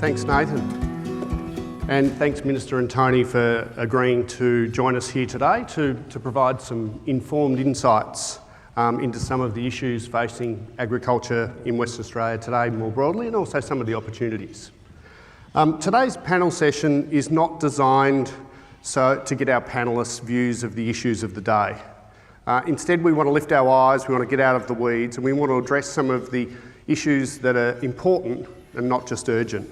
Thanks, Nathan. And thanks, Minister and Tony, for agreeing to join us here today to provide some informed insights into some of the issues facing agriculture in Western Australia today more broadly, and also some of the opportunities. Today's panel session is not designed to get our panellists' views of the issues of the day. Instead, we want to lift our eyes, we want to get out of the weeds, and we want to address some of the issues that are important and not just urgent.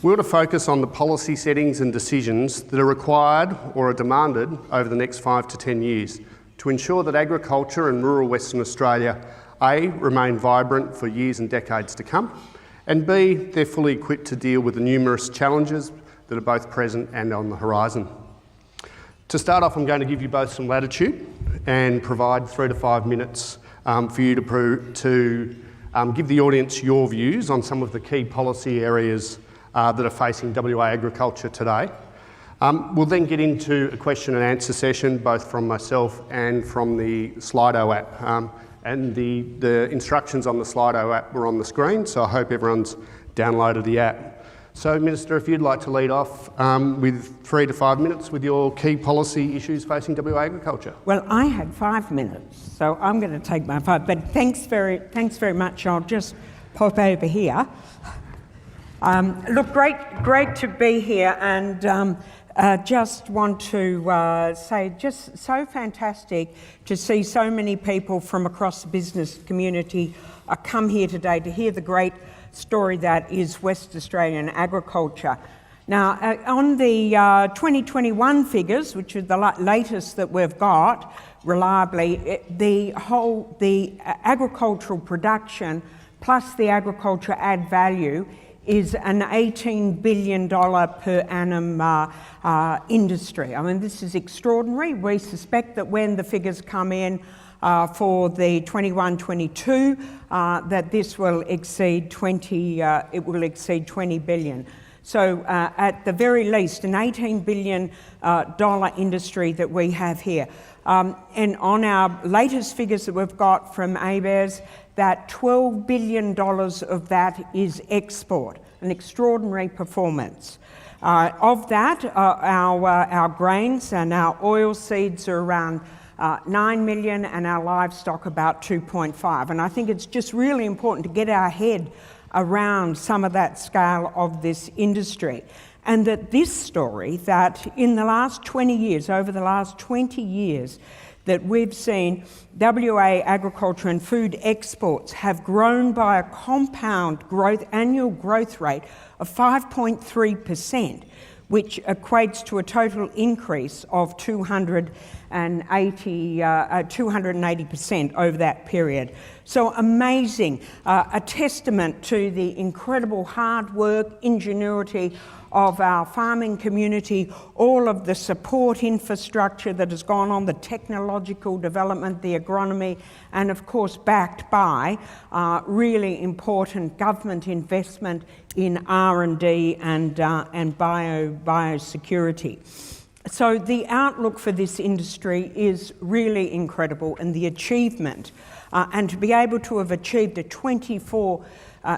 We want to focus on the policy settings and decisions that are required or are demanded over the next 5 to 10 years to ensure that agriculture in rural Western Australia, A, remain vibrant for years and decades to come, and B, they're fully equipped to deal with the numerous challenges that are both present and on the horizon. To start off, I'm going to give you both some latitude and provide 3 to 5 minutes for you to give the audience your views on some of the key policy areas that are facing WA agriculture today. We'll then get into a question and answer session, both from myself and from the Slido app. And the instructions on the Slido app were on the screen, so I hope everyone's downloaded the app. So, Minister, if you'd like to lead off with 3 to 5 minutes with your key policy issues facing WA agriculture. Well, I had 5 minutes, so I'm going to take my 5. But thanks very much. I'll just pop over here. Look, great to be here, and just want to say just so fantastic to see so many people from across the business community come here today to hear the great story that is West Australian agriculture. Now, on the 2021 figures, which are the latest that we've got reliably, the agricultural production plus the agriculture add value is an $18 billion per annum industry. I mean, this is extraordinary. We suspect that when the figures come in for the 21-22, that this will exceed 20 billion. So at the very least, an $18 billion industry that we have here. And on our latest figures that we've got from ABARES, that $12 billion of that is export, an extraordinary performance. Of that, our grains and our oil seeds are around 9 million, and our livestock about 2.5. And I think it's just really important to get our head around some of that scale of this industry. And that this story, that in the last 20 years, over the last 20 years, that we've seen WA agriculture and food exports have grown by a compound annual growth rate of 5.3%, which equates to a total increase of 280% over that period. So amazing, a testament to the incredible hard work, ingenuity of our farming community, all of the support infrastructure that has gone on, the technological development, the agronomy, and of course backed by really important government investment in R&D and biosecurity. So the outlook for this industry is really incredible, and the achievement, and to be able to have achieved a 24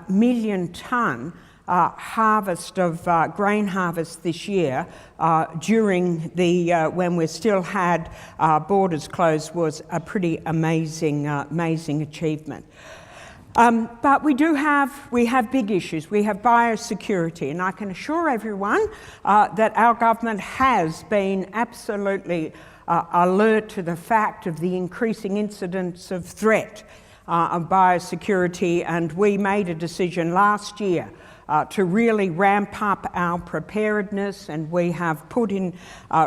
million tonne harvest of grain harvest this year during the when we still had borders closed was a pretty amazing achievement. But we have big issues. We have biosecurity, and I can assure everyone that our government has been absolutely alert to the fact of the increasing incidence of threat of biosecurity, and we made a decision last year to really ramp up our preparedness, and we have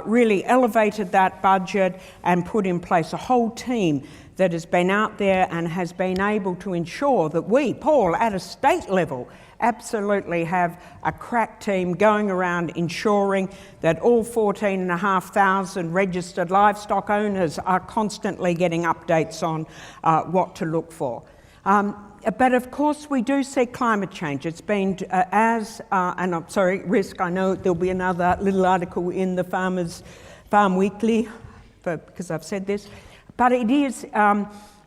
really elevated that budget and put in place a whole team that has been out there and has been able to ensure that we, Paul, at a state level, absolutely have a crack team going around ensuring that all 14,500 registered livestock owners are constantly getting updates on what to look for. But of course we do see climate change. It's been risk, I know there'll be another little article in the Farm Weekly, because I've said this, but it is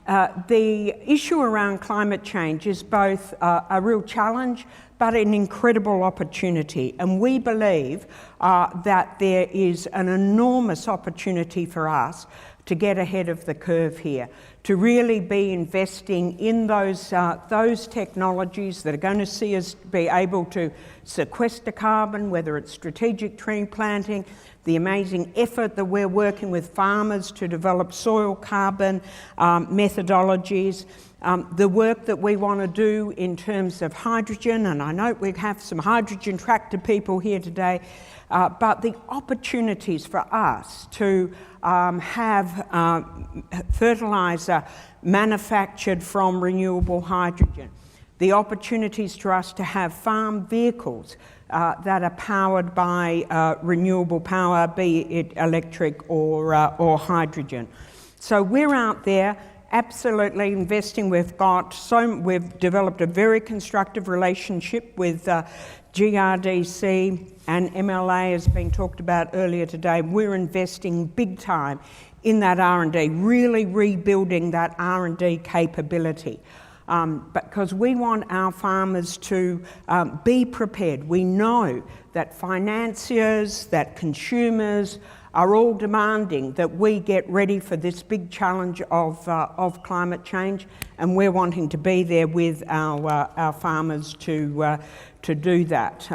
The issue around climate change is both a real challenge but an incredible opportunity, and we believe that there is an enormous opportunity for us to get ahead of the curve here, to really be investing in those technologies that are going to see us be able to sequester carbon, whether it's strategic tree planting, the amazing effort that we're working with farmers to develop soil carbon methodologies, the work that we want to do in terms of hydrogen, and I know we have some hydrogen tractor people here today, but the opportunities for us to have fertiliser manufactured from renewable hydrogen, the opportunities for us to have farm vehicles that are powered by renewable power, be it electric or hydrogen. So we're out there absolutely investing. We've developed a very constructive relationship with GRDC and MLA, has been talked about earlier today. We're investing big time in that R&D, really rebuilding that R&D capability. Because we want our farmers to be prepared. We know that financiers, that consumers are all demanding that we get ready for this big challenge of climate change, and we're wanting to be there with our farmers to do that.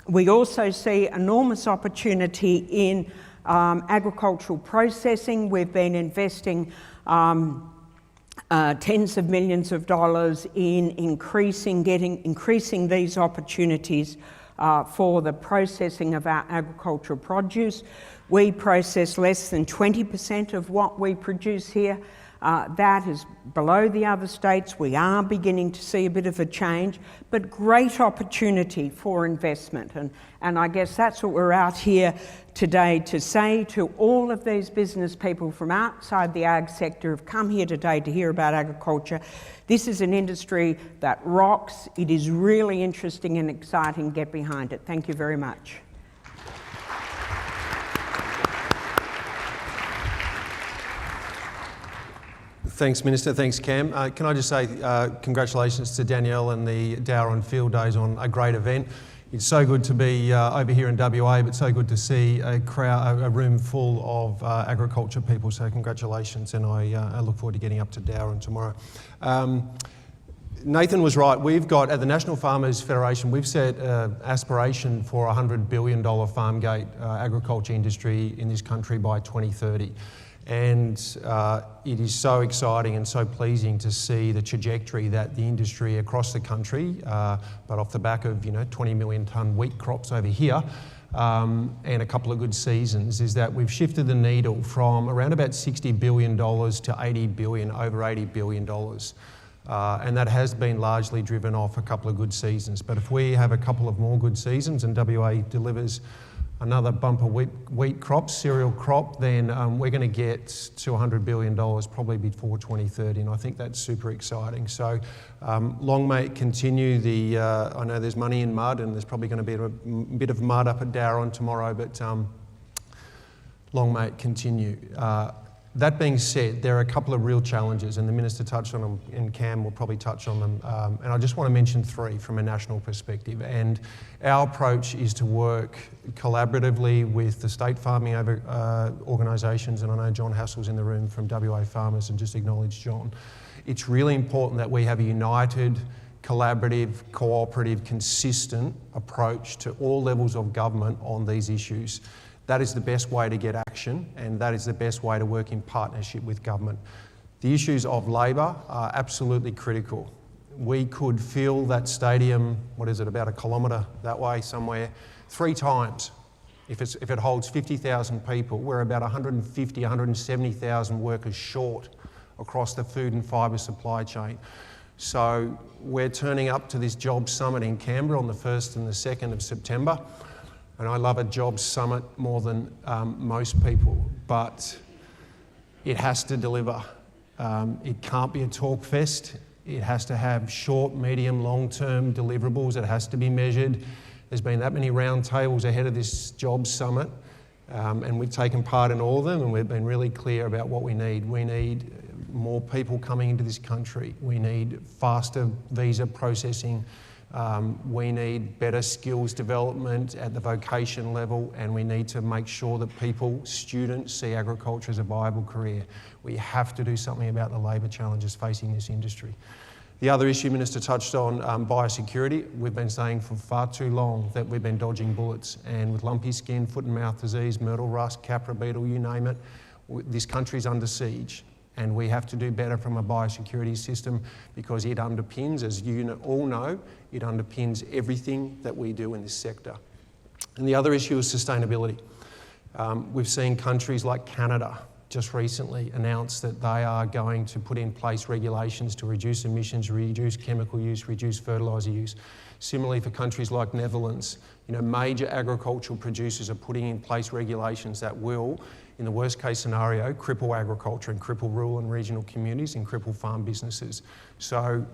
We also see enormous opportunity in agricultural processing. We've been investing tens of millions of dollars in increasing these opportunities for the processing of our agricultural produce. We process less than 20% of what we produce here. That is below the other states. We are beginning to see a bit of a change, but great opportunity for investment. And I guess that's what we're out here today to say to all of these business people from outside the ag sector who've come here today to hear about agriculture. This is an industry that rocks. It is really interesting and exciting. Get behind it. Thank you very much. Thanks, Minister. Thanks, Cam. Can I just say congratulations to Danielle and the Dowerin Field Days on a great event. It's so good to be over here in WA, but so good to see a room full of agriculture people. So congratulations, and I look forward to getting up to Dowerin tomorrow. Nathan was right. We've got, at the National Farmers Federation, we've set aspiration for a $100 billion farm gate agriculture industry in this country by 2030. And it is so exciting and so pleasing to see the trajectory that the industry across the country, but off the back of 20 million tonne wheat crops over here, and a couple of good seasons, is that we've shifted the needle from around about $60 billion to 80 billion, over $80 billion. And that has been largely driven off a couple of good seasons. But if we have a couple of more good seasons and WA delivers another bumper wheat crop, cereal crop, then we're going to get to $100 billion probably before 2030, and I think that's super exciting. So long may it continue. I know there's money in mud, and there's probably going to be a bit of mud up at Dowerin tomorrow, but long may it continue. That being said, there are a couple of real challenges, and the Minister touched on them, and Cam will probably touch on them, and I just want to mention three from a national perspective. And our approach is to work collaboratively with the state farming organisations, and I know John Hassell's in the room from WA Farmers, and just acknowledge John. It's really important that we have a united, collaborative, cooperative, consistent approach to all levels of government on these issues. That is the best way to get action, and that is the best way to work in partnership with government. The issues of labour are absolutely critical. We could fill that stadium, about a kilometre that way somewhere, 3 times. If it holds 50,000 people, we're about 150, 170,000 workers short across the food and fibre supply chain. So we're turning up to this Jobs Summit in Canberra on the 1st and the 2nd of September. And I love a jobs summit more than most people, but it has to deliver. It can't be a talk fest. It has to have short, medium, long-term deliverables. It has to be measured. There's been that many round tables ahead of this jobs summit, and we've taken part in all of them, and we've been really clear about what we need. We need more people coming into this country. We need faster visa processing. We need better skills development at the vocation level, and we need to make sure that students see agriculture as a viable career. We have to do something about the labour challenges facing this industry. The other issue Minister touched on, biosecurity. We've been saying for far too long that we've been dodging bullets, and with lumpy skin, foot and mouth disease, myrtle rust, capra beetle, you name it, this country's under siege. And we have to do better from a biosecurity system, because it underpins, as you all know, it underpins everything that we do in this sector. And the other issue is sustainability. We've seen countries like Canada just recently announce that they are going to put in place regulations to reduce emissions, reduce chemical use, reduce fertiliser use. Similarly, for countries like Netherlands, major agricultural producers are putting in place regulations that will, in the worst case scenario, cripple agriculture and cripple rural and regional communities and cripple farm businesses. So,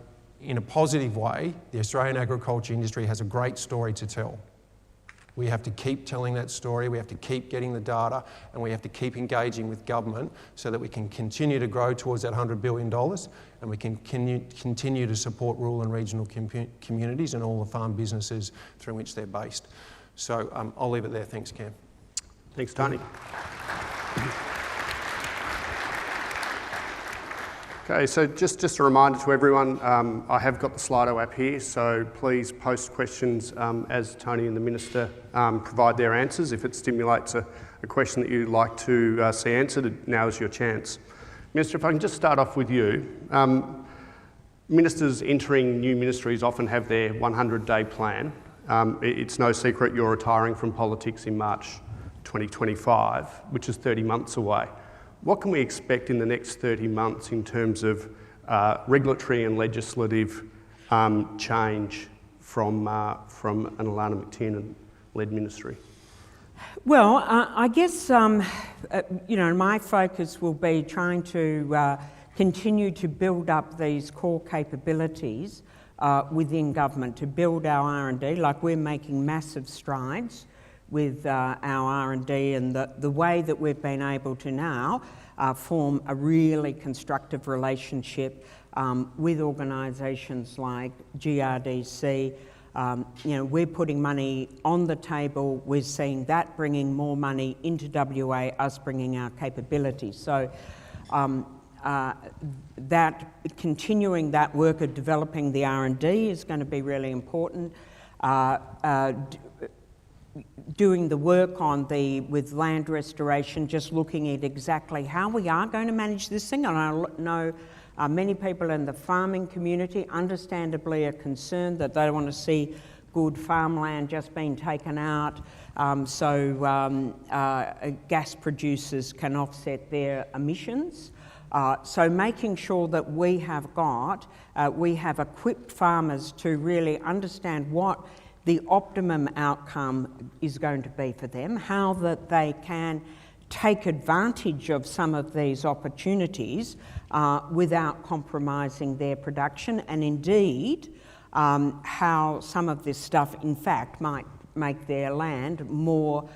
in a positive way, the Australian agriculture industry has a great story to tell. We have to keep telling that story, we have to keep getting the data, and we have to keep engaging with government so that we can continue to grow towards that $100 billion, and we can continue to support rural and regional communities and all the farm businesses through which they're based. So I'll leave it there. Thanks, Cam. Thanks, Tony. Okay, so just a reminder to everyone, I have got the Slido app here, so please post questions as Tony and the Minister provide their answers. If it stimulates a question that you'd like to see answered, now is your chance. Minister, if I can just start off with you. Ministers entering new ministries often have their 100-day plan. It's no secret you're retiring from politics in March 2025, which is 30 months away. What can we expect in the next 30 months in terms of regulatory and legislative change from an Alannah MacTiernan-led ministry? Well, I guess, my focus will be trying to continue to build up these core capabilities within government, to build our R&D, like we're making massive strides with our R&D, and the way that we've been able to now form a really constructive relationship with organisations like GRDC. We're putting money on the table, we're seeing that bringing more money into WA, us bringing our capabilities. So that continuing that work of developing the R&D is going to be really important. Doing the work with land restoration, just looking at exactly how we are going to manage this thing. And I know many people in the farming community understandably are concerned that they don't want to see good farmland just being taken out so gas producers can offset their emissions. So making sure that we have equipped farmers to really understand what the optimum outcome is going to be for them, how that they can take advantage of some of these opportunities without compromising their production, and indeed how some of this stuff in fact might make their land more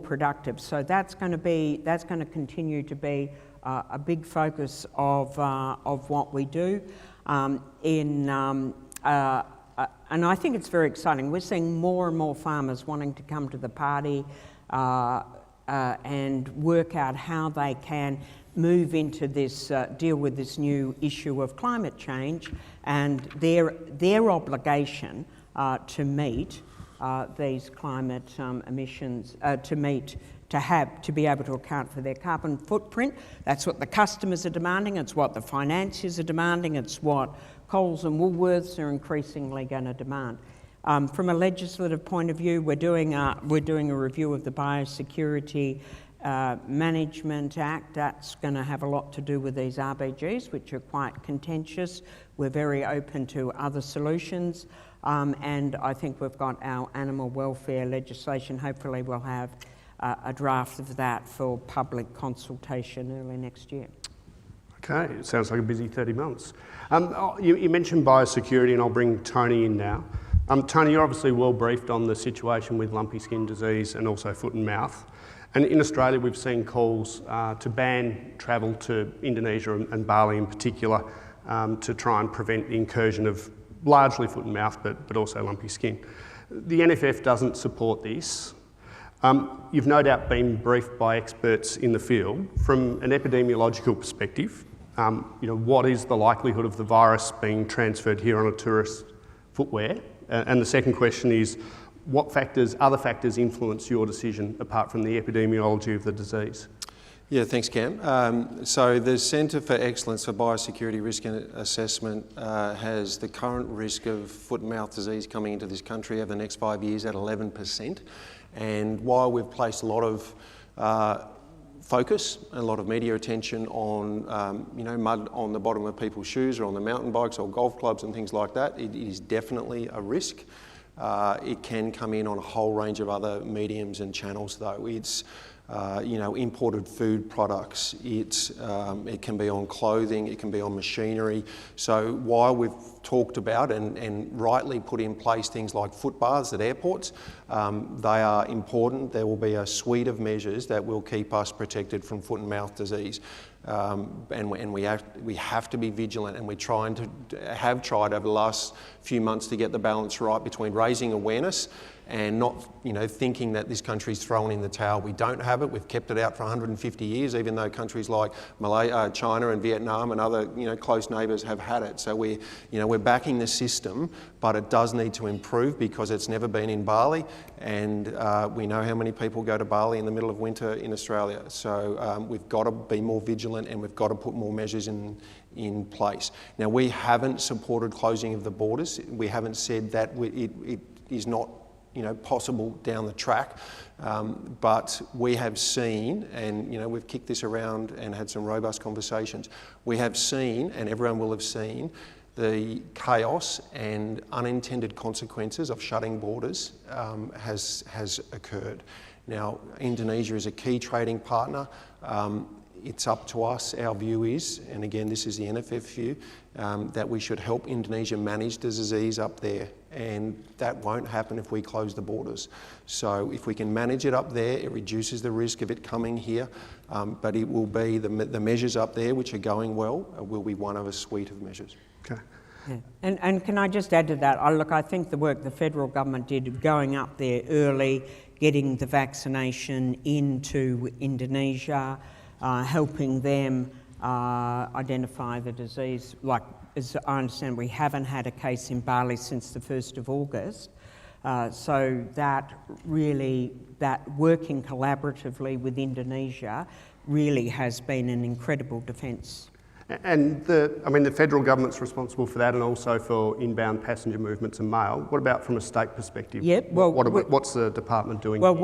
productive. So that's going to continue to be a big focus of what we do. And I think it's very exciting. We're seeing more and more farmers wanting to come to the party and work out how they can move into this, deal with this new issue of climate change and their obligation to meet these climate emissions, to be able to account for their carbon footprint. That's what the customers are demanding, it's what the financiers are demanding, it's what Coles and Woolworths are increasingly going to demand. From a legislative point of view, we're doing a review of the Biosecurity Management Act. That's going to have a lot to do with these RBGs, which are quite contentious. We're very open to other solutions, and I think we've got our animal welfare legislation. Hopefully we'll have a draft of that for public consultation early next year. Okay, it sounds like a busy 30 months. You mentioned biosecurity, and I'll bring Tony in now. Tony, you're obviously well briefed on the situation with lumpy skin disease and also foot and mouth. And in Australia, we've seen calls to ban travel to Indonesia and Bali in particular to try and prevent the incursion of largely foot and mouth, but also lumpy skin. The NFF doesn't support this. You've no doubt been briefed by experts in the field. From an epidemiological perspective, what is the likelihood of the virus being transferred here on a tourist footwear? And the second question is, what other factors influence your decision apart from the epidemiology of the disease? Yeah, thanks, Cam. So the Centre for Excellence for Biosecurity Risk Assessment has the current risk of foot and mouth disease coming into this country over the next 5 years at 11%. And while we've placed a lot of focus and a lot of media attention on, mud on the bottom of people's shoes or on the mountain bikes or golf clubs and things like that, it is definitely a risk. It can come in on a whole range of other mediums and channels though. It's, imported food products, it can be on clothing, it can be on machinery. So while we've talked about and rightly put in place things like foot baths at airports, they are important. There will be a suite of measures that will keep us protected from foot and mouth disease. And we have to be vigilant, and have tried over the last few months to get the balance right between raising awareness and not, thinking that this country's thrown in the towel. We don't have it. We've kept it out for 150 years, even though countries like China and Vietnam and other, close neighbours have had it. So we're backing the system, but it does need to improve because it's never been in Bali, and we know how many people go to Bali in the middle of winter in Australia. So we've got to be more vigilant, and we've got to put more measures in place. Now, we haven't supported closing of the borders. We haven't said that it is not possible down the track, but we have seen, and we've kicked this around and had some robust conversations. We have seen, and everyone will have seen, the chaos and unintended consequences of shutting borders has occurred. Now, Indonesia is a key trading partner. It's up to us. Our view is, and again, this is the NFF view, that we should help Indonesia manage the disease up there, and that won't happen if we close the borders. So if we can manage it up there, it reduces the risk of it coming here, but it will be the measures up there, which are going well, will be one of a suite of measures. Okay. Yeah. And can I just add to that? I think the work the federal government did going up there early, getting the vaccination into Indonesia, helping them identify the disease. Like, as I understand, we haven't had a case in Bali since the 1st of August. So that working collaboratively with Indonesia really has been an incredible defence. And the federal government's responsible for that, and also for inbound passenger movements and mail. What about from a state perspective? Yep. Well, what's the department doing? Well,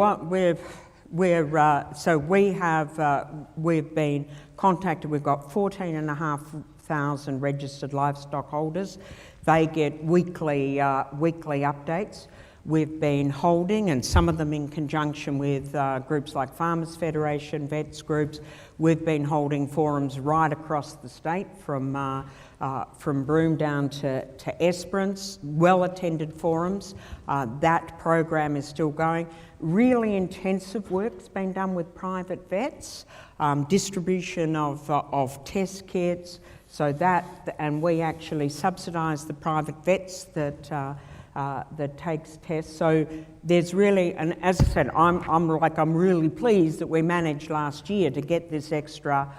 we've been contacted. We've got 14,500 registered livestock holders. They get weekly updates. We've been holding, and some of them in conjunction with groups like Farmers Federation, vets groups. We've been holding forums right across the state, from Broome down to Esperance, well-attended forums. That program is still going. Really intensive work's been done with private vets, distribution of test kits, and we actually subsidise the private vets that takes tests. So there's really, and as I said, I'm really pleased that we managed last year to get this extra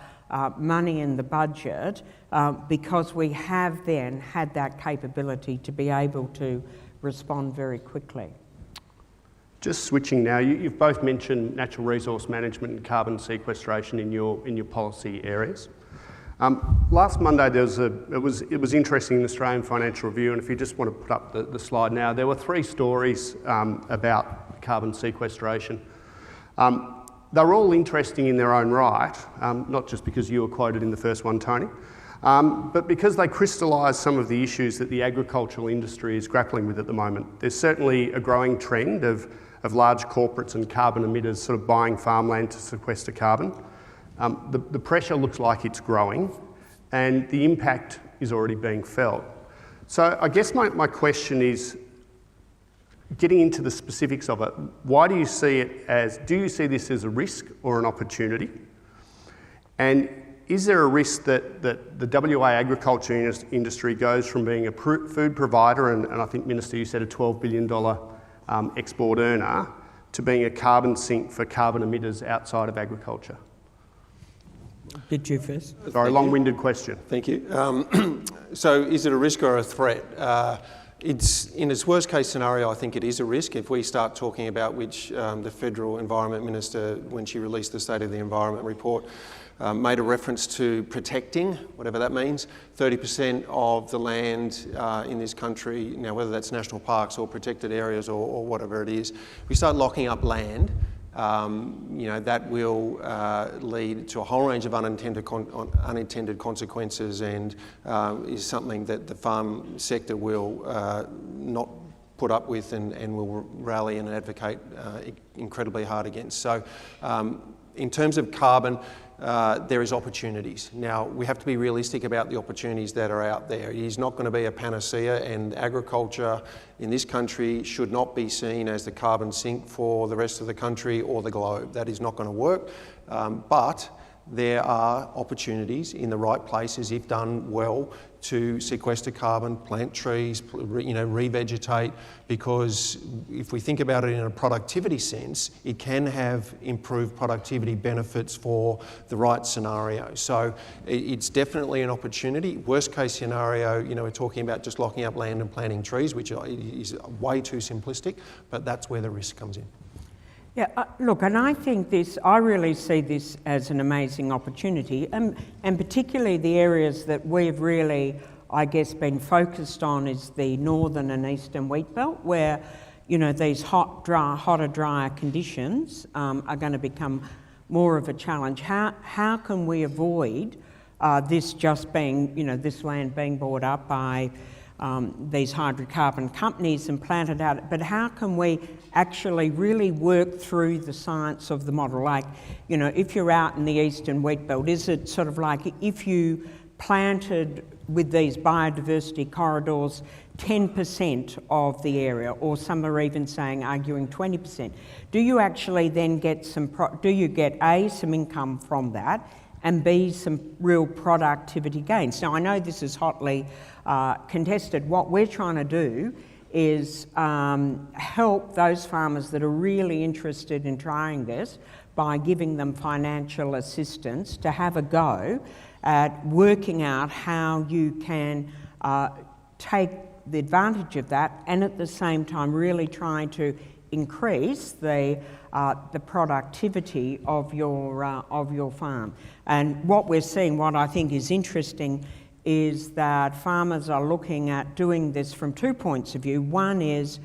money in the budget, because we have then had that capability to be able to respond very quickly. Just switching now, you've both mentioned natural resource management and carbon sequestration in your policy areas. Last Monday it was interesting in the Australian Financial Review, and if you just want to put up the slide now, there were 3 stories about carbon sequestration. They were all interesting in their own right, not just because you were quoted in the first one, Tony, but because they crystallise some of the issues that the agricultural industry is grappling with at the moment. There's certainly a growing trend of large corporates and carbon emitters sort of buying farmland to sequester carbon. The pressure looks like it's growing, and the impact is already being felt. So I guess my question is, getting into the specifics of it, why do you see this as a risk or an opportunity? And is there a risk that the WA agriculture industry goes from being a food provider, and I think, Minister, you said a $12 billion export earner, to being a carbon sink for carbon emitters outside of agriculture? Did you first? Sorry, long-winded question. Thank you. So is it a risk or a threat? It's in its worst case scenario, I think it is a risk. If we start talking about which the Federal Environment Minister, when she released the State of the Environment report, made a reference to protecting, whatever that means, 30% of the land in this country, now whether that's national parks or protected areas or whatever it is, we start locking up land, that will lead to a whole range of unintended consequences, and is something that the farm sector will not put up with and will rally and advocate incredibly hard against. So in terms of carbon, there is opportunities. Now, we have to be realistic about the opportunities that are out there. It is not going to be a panacea, and agriculture in this country should not be seen as the carbon sink for the rest of the country or the globe. That is not going to work, but there are opportunities in the right places, if done well, to sequester carbon, plant trees, revegetate, because if we think about it in a productivity sense, it can have improved productivity benefits for the right scenario. So it's definitely an opportunity. Worst case scenario, we're talking about just locking up land and planting trees, which is way too simplistic, but that's where the risk comes in. Yeah, look, and I think I really see this as an amazing opportunity, and particularly the areas that we've really, I guess, been focused on is the northern and eastern Wheatbelt, where, these hotter, drier conditions are going to become more of a challenge. How can we avoid this just being, this land being bought up by these hydrocarbon companies and planted out, but how can we actually really work through the science of the model? Like, if you're out in the eastern Wheatbelt, is it sort of like if you planted with these biodiversity corridors 10% of the area, or some are even arguing 20%, do you actually then get some income from that, and B, some real productivity gains? Now, I know this is hotly contested. What we're trying to do is help those farmers that are really interested in trying this by giving them financial assistance to have a go at working out how you can take the advantage of that, and at the same time really trying to increase the productivity of your farm. And what we're seeing, what I think is interesting, is that farmers are looking at doing this from 2 points of view. One is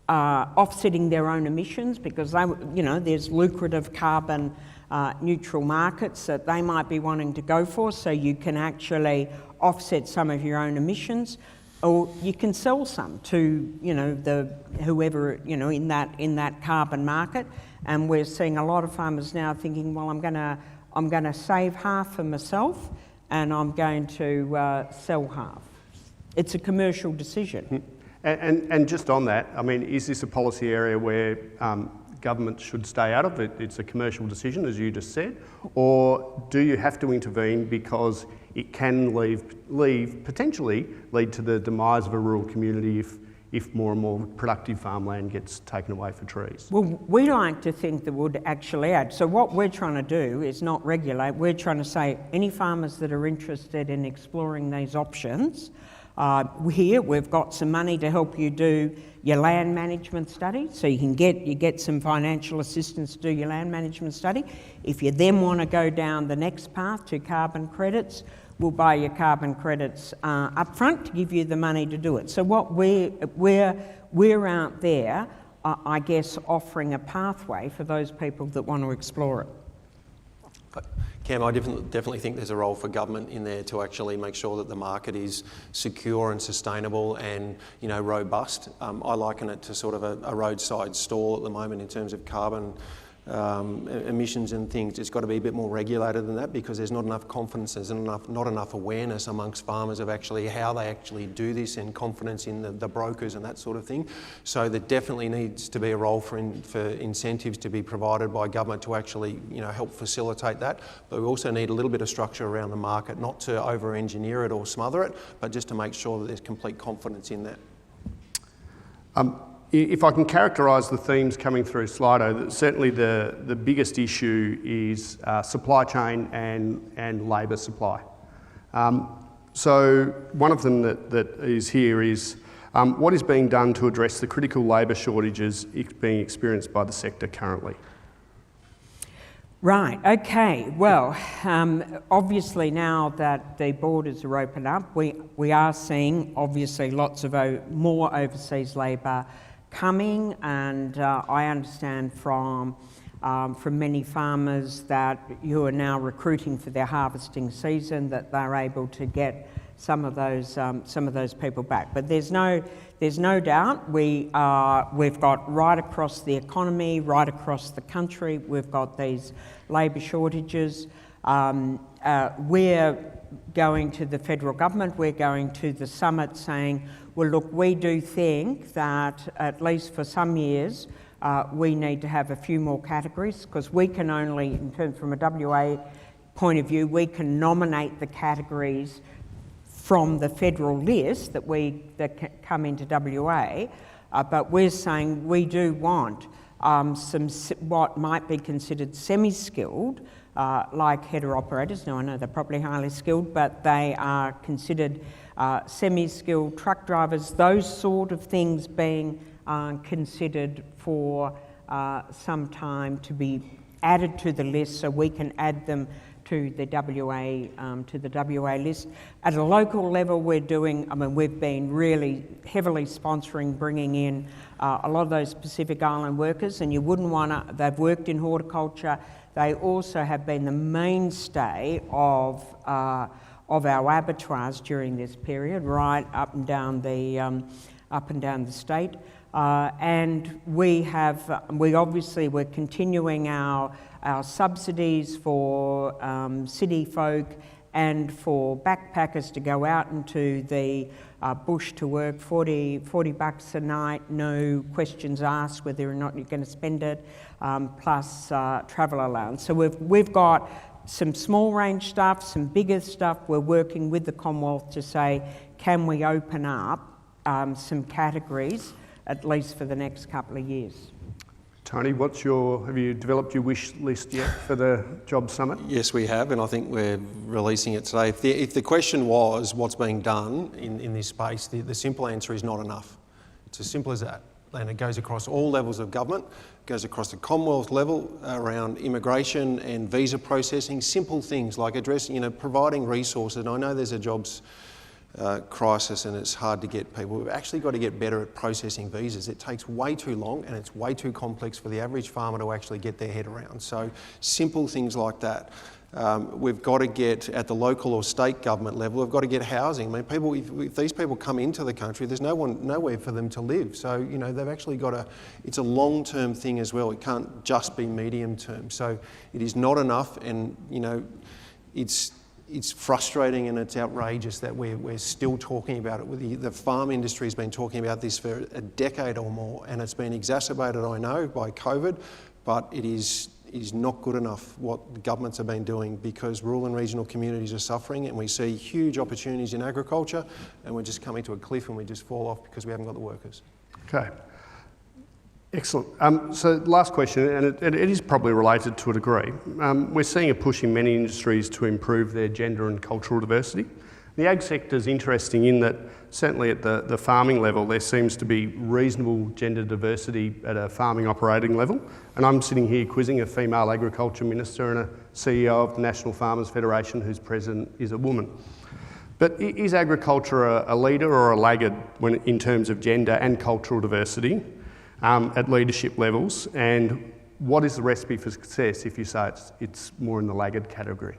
offsetting their own emissions, because there's lucrative carbon neutral markets that they might be wanting to go for, so you can actually offset some of your own emissions, or you can sell some to whoever in that carbon market. And we're seeing a lot of farmers now thinking, well, I'm going to save half for myself, and I'm going to sell half. It's a commercial decision. And just on that, I mean, is this a policy area where government should stay out of it? It's a commercial decision, as you just said, or do you have to intervene because it can potentially lead to the demise of a rural community if more and more productive farmland gets taken away for trees? Well, we like to think that would actually add. So what we're trying to do is not regulate. We're trying to say any farmers that are interested in exploring these options, here we've got some money to help you do your land management study, so you get some financial assistance to do your land management study. If you then want to go down the next path to carbon credits, we'll buy your carbon credits up front to give you the money to do it. So what we're out there, I guess, offering a pathway for those people that want to explore it. Cam, I definitely think there's a role for government in there to actually make sure that the market is secure and sustainable and robust. I liken it to sort of a roadside stall at the moment in terms of carbon emissions and things, it's got to be a bit more regulated than that, because there's not enough confidence, there's not enough awareness amongst farmers of actually how they actually do this, and confidence in the brokers and that sort of thing. So there definitely needs to be a role for incentives to be provided by government to actually, you know, help facilitate that. But we also need a little bit of structure around the market, not to over-engineer it or smother it, but just to make sure that there's complete confidence in that. If I can characterise the themes coming through Slido, certainly the biggest issue is supply chain and labour supply. So one of them that is here is what is being done to address the critical labour shortages being experienced by the sector currently? Right, okay. Well, obviously now that the borders are open up, we are seeing obviously lots of more overseas labour coming, and I understand from many farmers that you are now recruiting for their harvesting season, that they're able to get some of those people back. But there's no doubt we've got right across the economy, right across the country, we've got these labour shortages. We're going to the federal government, we're going to the summit saying, well, look, we do think that at least for some years we need to have a few more categories, because we can only, in terms from a WA point of view, we can nominate the categories from the federal list that come into WA, but we're saying we do want some what might be considered semi-skilled, like header operators. Now I know they're probably highly skilled, but they are considered semi-skilled truck drivers, those sort of things being considered for some time to be added to the list, so we can add them to the WA list. At a local level, we've been really heavily sponsoring bringing in a lot of those Pacific Island workers, and you wouldn't want to, they've worked in horticulture. They also have been the mainstay of our abattoirs during this period, right up and down the state. And we're continuing our subsidies for city folk and for backpackers to go out into the bush to work, $40 a night, no questions asked whether or not you're going to spend it, plus travel allowance. So we've got some small range stuff, some bigger stuff. We're working with the Commonwealth to say, can we open up some categories, at least for the next couple of years. Tony, have you developed your wish list yet for the Job Summit? Yes, we have, and I think we're releasing it today. If the question was what's being done in this space, the simple answer is not enough. It's as simple as that. And it goes across all levels of government, it goes across the Commonwealth level around immigration and visa processing, simple things like addressing, providing resources. And I know there's a jobs crisis and it's hard to get people. We've actually got to get better at processing visas. It takes way too long and it's way too complex for the average farmer to actually get their head around. So simple things like that. We've got to get at the local or state government level, we've got to get housing. I mean, if these people come into the country, there's nowhere for them to live. So, they've actually got it's a long-term thing as well. It can't just be medium term. So it is not enough, and, it's frustrating and it's outrageous that we're still talking about it. The farm industry has been talking about this for a decade or more, and it's been exacerbated, I know, by COVID, but it is not good enough what the governments have been doing, because rural and regional communities are suffering, and we see huge opportunities in agriculture, and we're just coming to a cliff and we just fall off because we haven't got the workers. Okay. Excellent. So last question, and it is probably related to a degree. We're seeing a push in many industries to improve their gender and cultural diversity. The ag sector is interesting in that certainly at the farming level there seems to be reasonable gender diversity at a farming operating level, and I'm sitting here quizzing a female agriculture minister and a CEO of the National Farmers Federation whose president is a woman. But is agriculture a leader or a laggard in terms of gender and cultural diversity at leadership levels, and what is the recipe for success if you say it's more in the laggard category?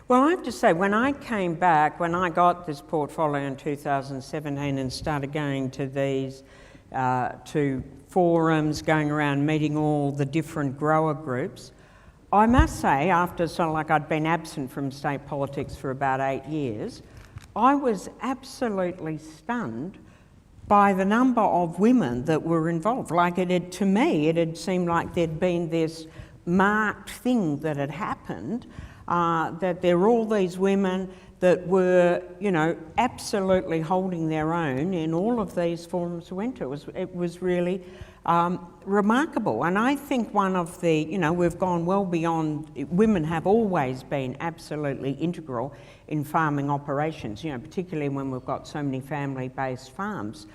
Well, I have to say, when I came back, when I got this portfolio in 2017 and started going to these to forums, going around meeting all the different grower groups. I must say, after sort of like I'd been absent from state politics for about 8 years, I was absolutely stunned by the number of women that were involved. Like to me, it had seemed like there'd been this marked thing that had happened, that there were all these women that were, you know, absolutely holding their own in all of these forums we went to. It was really remarkable. And I think one of the, you know, we've gone well beyond, women have always been absolutely integral in farming operations, you know, particularly when we've got so many family-based farms.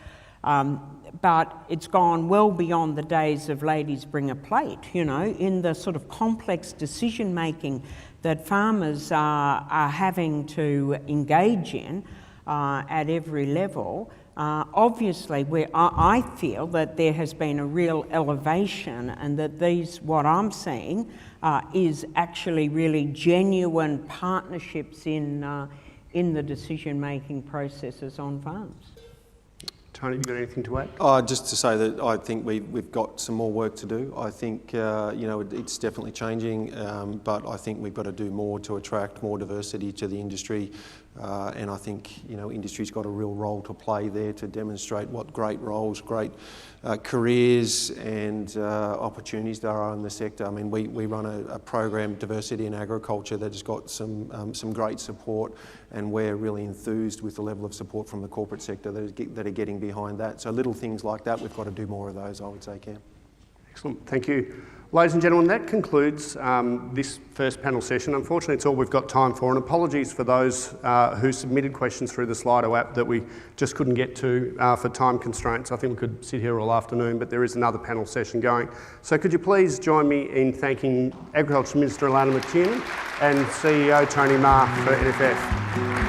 But it's gone well beyond the days of ladies bring a plate, you know, in the sort of complex decision-making that farmers are having to engage in at every level. Obviously, I feel that there has been a real elevation, and that what I'm seeing is actually really genuine partnerships in the decision-making processes on farms. Tony, have you got anything to add? Just to say that I think we've got some more work to do. I think, you know, it's definitely changing, but I think we've got to do more to attract more diversity to the industry. And I think, you know, industry's got a real role to play there to demonstrate what great roles, great careers and opportunities there are in the sector. I mean, we run a program, Diversity in Agriculture, that has got some great support, and we're really enthused with the level of support from the corporate sector that are getting behind that. So little things like that, we've got to do more of those, I would say, Cam. Excellent, thank you. Ladies and gentlemen, that concludes this first panel session. Unfortunately, it's all we've got time for, and apologies for those who submitted questions through the Slido app that we just couldn't get to for time constraints. I think we could sit here all afternoon, but there is another panel session going. So could you please join me in thanking Agriculture Minister Alannah MacTiernan and CEO Tony Mahar for NFF.